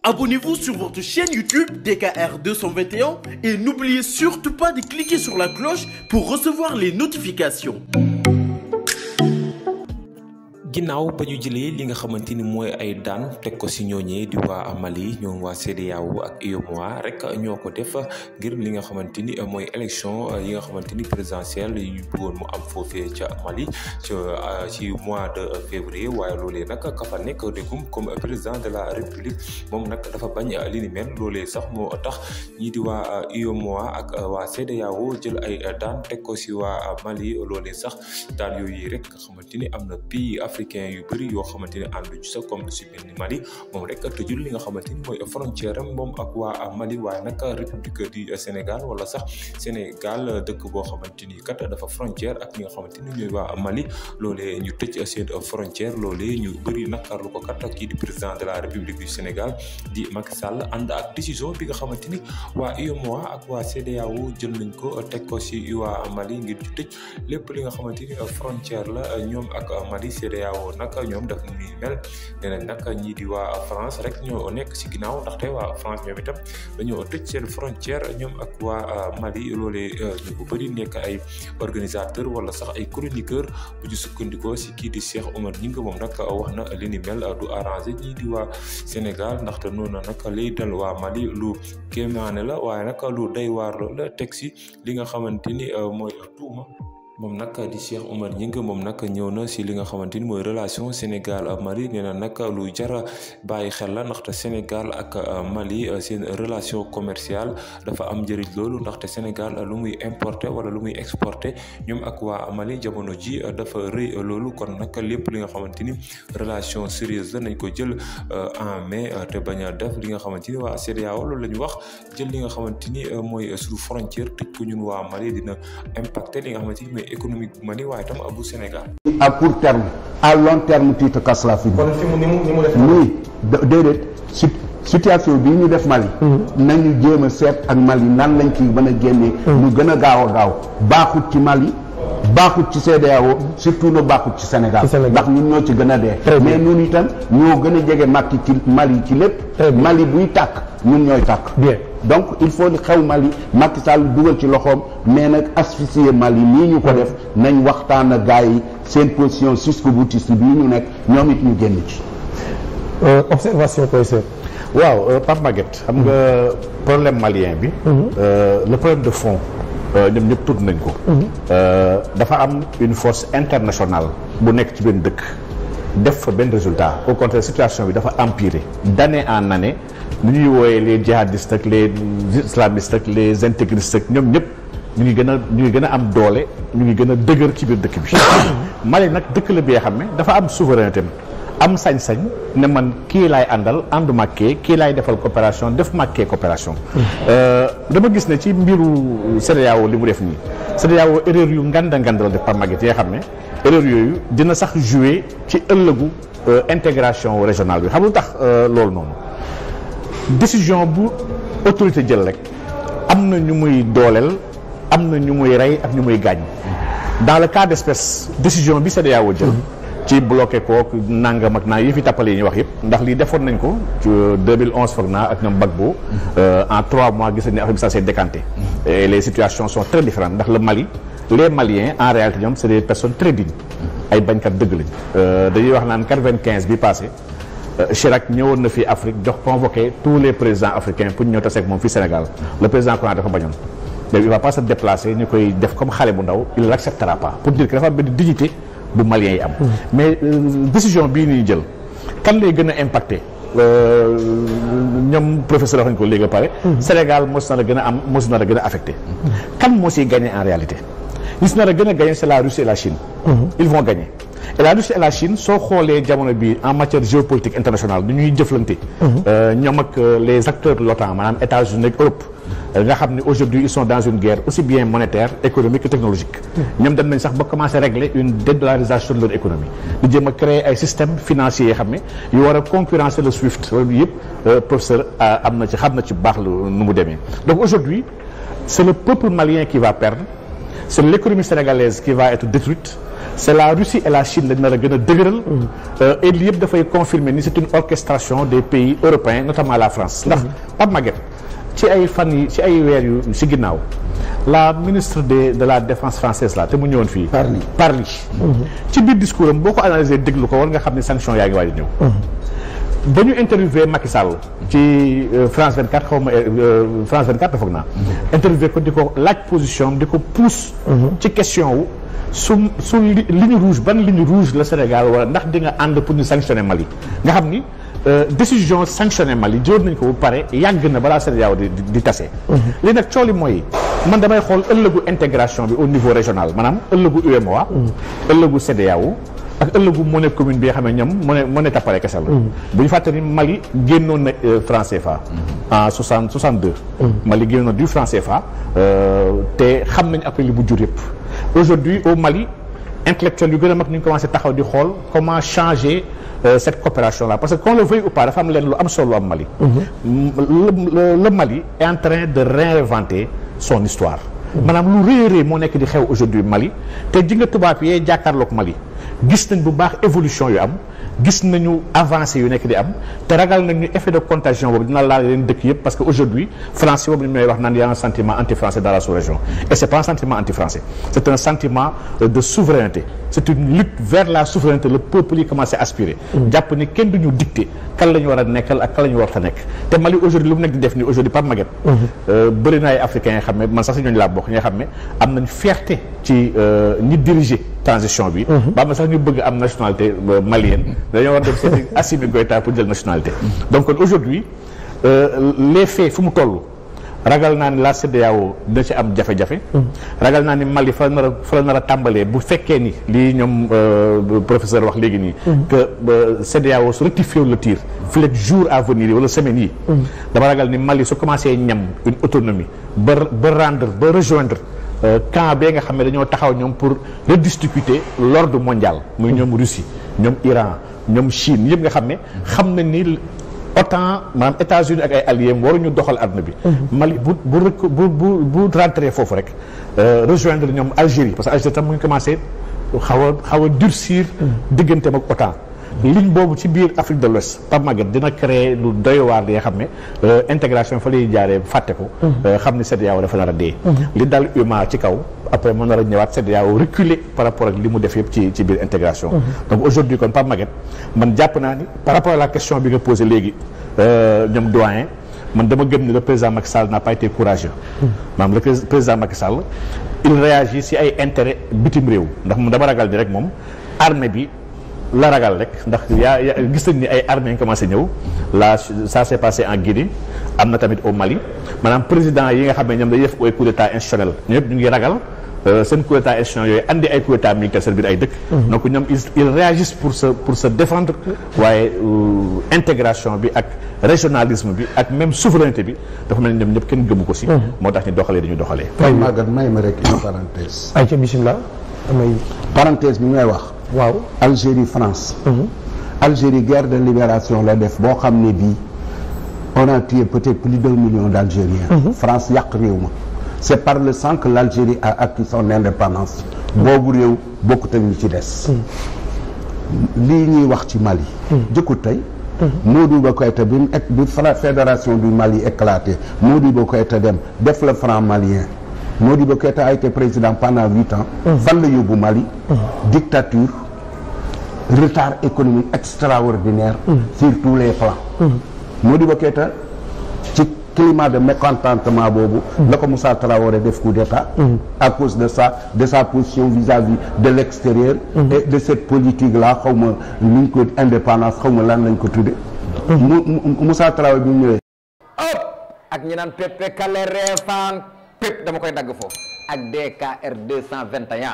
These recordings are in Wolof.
Abonnez-vous sur votre chaîne YouTube DKR 221 et n'oubliez surtout pas de cliquer sur la cloche pour recevoir les notifications. ginnaaw ba ñu jëlee li nga xamante ni mooy ay daan teg ko si ñooñee di waa Mali ñoom waa CEDEAO ak UEMOA rek ñoo ko def ngir li nga xamante ni mooy élection yi nga xamante ni présidentielle yi ñu bëggoon mu am foofee ca Mali ci mois de février waaye loolee nag ka fa nekk dégum comme président de la République moom nag dafa bañ li ni mel loolee sax moo tax ñii di waa UEMOA ak waa CEDEAO jël ay daan teg ko si waa Mali loolee sax daan yooyu rek nga xamante ni am na pays africain yu bëri yoo xamante ni àndu ci sax comme lu si mel ni Mali moom rek tëjul li nga xamante ni mooy frontière am moom ak waa Mali waaye nag république du Sénégal wala sax Sénégal dëkk boo xamante ni kat dafa frontière ak ñi nga xamante ni ñooy waa Mali loolee ñu tëj seen frontière loolee ñu bëri nakarlu ko kat kii di président de la République du Sénégal di Macky Sall ànd ak décision bi nga xamante ni waa UEMOA ak waa CEDEAO jël nañ ko teg ko si waa Mali ngir ñu tëj lépp li nga xamante ni frontière la ñoom ak Mali CEDEAO nag ñoom daf ni mel nee nañ nag ñii di waa France rek ñoo nekk si ginnaaw ndaxte waa France ñoom itam dañoo tëj seen frontière ñoom ak waa Mali loolee ñu ko bëri nekk ay organisateur wala sax ay chroniqueur bu ñu sukkandikoo si kii di Cheikh Oumar Gningue moom nag wax na li ni mel du arrangé ñii di waa Sénégal ndaxte noonu nag lay dal waa Mali lu kéemaane la waaye nag lu doy waar la teg si li nga xamante ni mooy tuuma moom nag di Cheikh Oumar Gningue moom nag ñëw na si li nga xamante ni mooy relation Sénégal Mali nee na nag lu jara bàyyi xel la ndaxte Sénégal ak Mali seen relation commerciale dafa am njëriñ loolu ndaxte Sénégal lu muy importer wala lu muy exporter ñoom ak waa Mali jamono ji dafa rëy loolu kon nag lépp li nga xamante ni relation sérieuse la nañ ko jël en mai te bañ a def li nga xamante ni waa CEDEAO loolu la ñu wax jël li nga xamante ni mooy suñu frontière tëj ko ñun waa Mali dina impacter li nga xamante ni économique bu Mali waaye tam bu Sénégal. à court terme à long terme tu te casses la figure. kon fi mu ni mu def. oui déedéet situation bii ñu def Mali. nañu jéem a seet ak Mali nan lañ ci mën a génnee. mu gën a gaaw baaxut ci Mali baaxut ci CEDEAO surtout na baaxut ci Sénégal. ndax ñun ñoo ci gën a dee. mais ñun itam ñoo gën a jege Macky ci Mali ci lépp. Mali buy tàkk ñun ñooy tàkk. bien donc il faut li xew Mali Macky Sall dugal ci loxoom mais nag asphyxier Mali nii ñu ko def nañ waxtaan ak gars yi seen position jusqu'au-boutiste bii ñu nekk ñoom it ñu génn ci. observation professeur. waaw Pape Maguette xam nga problème malien bi. le problème de fond ñoom ñëpp tudd nañ ko. dafa am une force internationale bu nekk ci benn dëkk def fa benn résultat au contraire situation bi dafa empirer d'année en année ni ñuy wooyee les djihadistes ak les islamistes ak les intégristes ak ñoom ñëpp ñu ngi gën a am doole ñu ngi gën a dëgër ci biir dëkk bi. Mali nag dëkk la bi nga xam ne dafa am souveraineté am sañ-sañ ne man kii laay àndal àndu màkkee kii laay defal coopération def màkkee coopération. dama gis ne ci mbiru CEDEAO li mu def nii CEDEAO erreur yu nganda la def par Maguette yi nga xam ne erreur yooyu dina sax jouer ci ëllëgu intégration régionale bi xam lu tax loolu noonu décision bu autorité jël rek am na ñu muy dooleel am na ñu muy rey ak ñu muy gaañ dans le cas d'espèce décision bi CEDEAO jël. ci bloqué kook nangam ak naa yi fi tàppale yi ñuy wax yëpp ndax lii defoon nañ ko ci 2011 foog naa ak ñoom Gbagbo en 3 mois gis nañ ne affaire bi ça s'est décanté et les situations sont très différentes ndax le Mali les Maliens en réalité ñoom c'est des personnes très dignes ay bañkat dëgg lañ dañuy wax naan 95 bi passé Chirac ñëwoon na fii Afrique jox convoqué tous les présidents africains pour ñu ñëw tase ak moom fii Sénégal le président Konaté dafa bañoon mais il va pas se déplacer ñu koy def comme xale bu ndaw il l'acceptera pas pour dire que dafa am benn dignité bu Maliens yi am. mais décision bii ñuy jël kan lay gën a impacté ñoom professeur wax nañu ko léegi ba pare. Sénégal mos na la gën a am mos na la gën a affecté. kan moo siy gagné en réalité gis na la gën a gagné c'est la Russie et la Chine. ils vont gagner et la Russie et la Chine soo xoolee jamono bi en matière géopolitique internationale du ñuy jëflante. ñoom ak les acteurs de l'OTAN maanaam États-Unis ak Europe. nga xam ne aujourd'hui ils sont dans une guerre aussi bien monétaire économique que technologique. ñoom dem nañ sax ba commencer régler une dédollarisation de leur économie. di jéem a créer ay systèmes financiers yoo xam ne yu war a concurrencer le SWIFT wala yëpp professeur am na ci xam na ci baax lu nu mu demee. donc aujourd'hui c'est le peuple malien qui va perdre c'est l'économie sénégalaise qui va être détruite c'est la Russie et la Chine lañ nar a gën a dëgëral. et lii yëpp dafay confirmer ni c'est une orchestration des pays européens notamment la France. ndax Pape Maguette ci ay fan yi ci ay weer yu ci ginnaaw la ministre de la défense française la te mu ñëwoon fii. Parly ci biir discours am boo ko analyser déglu ko war nga xam ne sanction yaa ngi waaj a ñëw. ba ñu interviewé Macky Sall ci France 24 xaw ma France 24 foog naa. interviewé ko di ko laaj position di ko pousse. ci question wu su ligne rouge ban ligne rouge la Sénégal wala ndax di nga ànd pour ñu sanctionner Mali. nga xam ni décision sanctionner Mali jëloon nañ ko bu pare yàgg na balaa Sénégal di tase. li nag cooli mooy man damay xool ëllëgu intégration bi au niveau régional maanaam ëllëgu UEMOA. ëllëgu CEDEAO. ak ëllëgu monnaie commune bi nga xam ne ñoom monnaie tappale kese la. bu ñu fàtte ni Mali génnoon na franc CFA. en 62. Mali génnoon na du franc CFA. te xam nañ après li bu jur yëpp. aujourd'hui au Mali intellectuel yu gën a mag ñu commencé taxaw di xool comment changer cette coopération là parce que qu'on le veuille ou pas dafa am leen lu am solo lu am Mali. le Mali est en train de réinventer son histoire. maanaam lu rëy moo nekk di xew aujourd'hui Mali te ji nga tubaab yee jàkkaarloog Mali gis nañ bu baax évolution yu am gis nañu avancé yu nekk di am te ragal nañu effet de contagion boobu dina laal leen dëkk yëpp parce que aujourd'hui français boobu ni may wax naan y a un sentiment anti-français dans la sous-région et c'est pas un sentiment anti-français c'est un sentiment de souveraineté c'est une lutte vers la souveraineté le peuple yi commencé aspirer jàpp ni kenn duñu dicter kan la ñu war a nekkal ak kan la ñu war a nekk te Mali aujourd'hui lu mu nekk di def ni aujourd'hui Pape Maguette bëri na ay africains yi xam ne man sax si ñooñu laa bokk ñi nga xam ne am nañ fierté ci ñi diriger transition bi ba am na sax ñu bëgg am nationalité malienne dañoo war dem seeti Assimi Goïta pour jël nationalité donc aujourd'hui les faits fu mu toll ragal naa ni la CEDEAO dina ci am jafe-jafe ragal naa ni Mali fa la nar a tàmbalee bu fekkee ni lii ñoom professeur wax léegi nii que CEDEAO su rectifié le tir fi leeg jour à venir yi wala semaines yi dama ragal ni Mali su commencé ñam une autonomie ba rejoindre camp bee nga xam ne dañoo taxaw ñoom pour redistribuer l'ordre mondial muy ñoom Russie ñoom Iran ñoom Chine yëpp nga xam ne xam nañ ni OTAN maanaam États-Unis ak ay alliés waruñu doxal àdduna bi Mali bu rentré foofu rek rejoindre ñoom Algérie parce que Algérie tam mu ngi commencé xaw a durcir digganteem ak OTAN ligne boobu ci biir Afrique de l'Ouest Pape Maguette dina créer lu doy waar li nga xam ne intégration fa lay jaaree fàtte ko xam ni CEDEAO dafa nar a dee li dal UEMOA ci kaw après mën nar a ñëwaat CEDEAO reculer par rapport ak li mu def yëpp ci biir intégration donc aujourd'hui kon Pape Maguette man jàpp naa ni par rapport à la question bi nga posé léegi ñoom doyen man dama gëm ni le président Macky Sall n'a pas été courageux maanaam le président Macky Sall il réagit si ay intérêt bitim réew ndax moom dama ragal ni rek moom armée bi la ragal rek ndax yaa gis nañ ni ay armées yi commencé ñëw là ça s'est passé en Guinée am na tamit au Mali maanaam président yi nga xam ne ñoom dañuy def ay coup d'état institutionnel ñëpp ñu ngi ragal seen coup d'état institutionnel yooyu andi ay coup d'état militaire seen biir ay dëkk donc ñoom ils réagissent pour se défendre waaye intégration bi ak régionalisme bi ak même souveraineté bi dafa mel ni ñoom ñëpp kenn gëmu ko si moo tax ñu doxalee dañu doxalee may ma rek une parenthèse ay ca bismillah amay parenthèse bi ngay wax waaw Algérie France Algérie guerre de libération la def boo xam ne bii on a tué peut-être plus d'1 million d'Algériens France yàq réew ma c'est par le sang que l'Algérie a acquis son indépendance boobu réew bokkut ak ñi ci des lii ñuy wax ci Mali jëkkut tey Modibo Keïta bi fédération du Mali éclaté Modibo Keïta dem def le franc malien Modibo Keïta a été président pendant 8 ans fan la yóbbu Mali dictature retard économique extraordinaire sur tous les plans Modibo Keïta ci climat de mécontentement boobu la ko Moussa Traoré def coup d'état à cause de sa position vis-à-vis de l'extérieur et de cette politique là xaw ma luñ ko indépendance xaw ma lan lañ ko tudde Moussa Traoré bi mu ñëwee ak ñi naan Pepe Kale Refane Pep dama koy dagg foofu ak DKR 221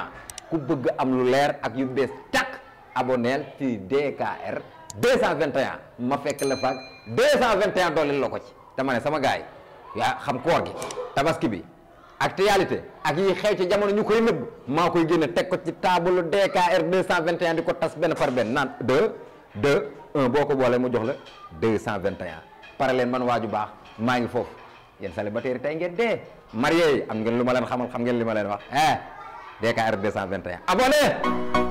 ku bëgg am lu leer ak yu bees tàkk aboneel ci DKR 221 ma fekk la faak 221 dooleel la ko ci dama ne sama gaay yaa xam koor gi tabaski bi actualité ak yi xew ci jamono ñu koy nëbb maa koy génne teg ko ci table DKR 221 di ko tas benn par benn naan 1 boo ko boolee mu jox la 221 pare leen man waaju baax maa ngi foofu yéen célibataire tey ngeen dee marié yi am ngeen lu ma leen xamal xam ngeen li ma leen wax DKR 221 abonné